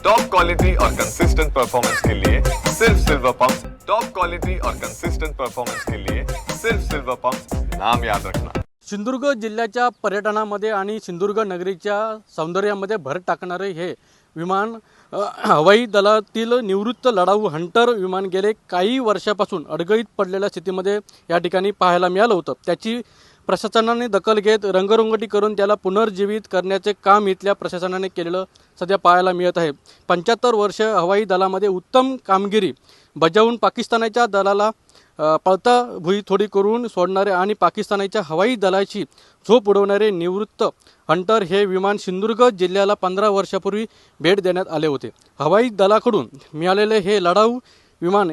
Top quality और consistent performance के लिए सिर्फ सिल्वर पंप। टॉप क्वालिटी और कंसिस्टेंट परफॉर्मेंस के लिए सिर्फ सिल्वर पंप, नाम याद रखना। सिंधुदुर्ग जिल्ह्याच्या पर्यटनामध्ये आणि सिंधुदुर्ग नगरीच्या सौंदर्यामध्ये भर टाकणारे हे विमान हवाई दलातील निवृत्त लढाऊ हंटर विमान गेले काही वर्षापासून अडगळीत पडलेल्या स्थितीमध्ये या ठिकाणी पाहायला मिळालं होतं। त्याची प्रशासनाने दखल घेत रंगरंगोटी करून त्याला पुनर्जीवित करण्याचे काम इथल्या प्रशासनाने केलेलं सध्या पाहायला मिळत आहे। 75 वर्ष हवाई दलामध्ये उत्तम कामगिरी बजावून पाकिस्तानाच्या दलाला पळता भुई थोडी करून सोडणारे आणि पाकिस्तानाच्या हवाई दलाची झोप उडवणारे निवृत्त हंटर हे विमान सिंधुदुर्ग जिल्ह्याला 15 वर्षापूर्वी भेट देण्यात आले होते। हवाई दलाकडून मिळालेले हे लढाऊ विमान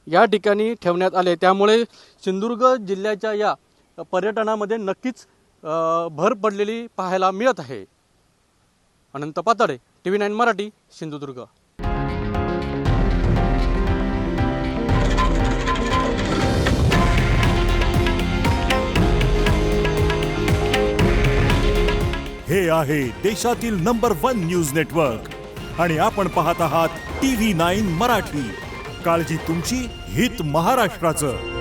या ठिकाणी ठेवण्यात आले, त्यामुळे सिंधुदुर्ग जिल्ह्याच्या या पर्यटनामध्ये नक्कीच भर पडलेली पाहायला मिळत आहे। अनंत पाताडे, TV9 मराठी, सिंधुदुर्ग। हे आहे देशातील नंबर 1 न्यूज नेटवर्क आणि आपण पाहत आहात TV9 मराठी। काळजी तुमची, हित महाराष्ट्राचं।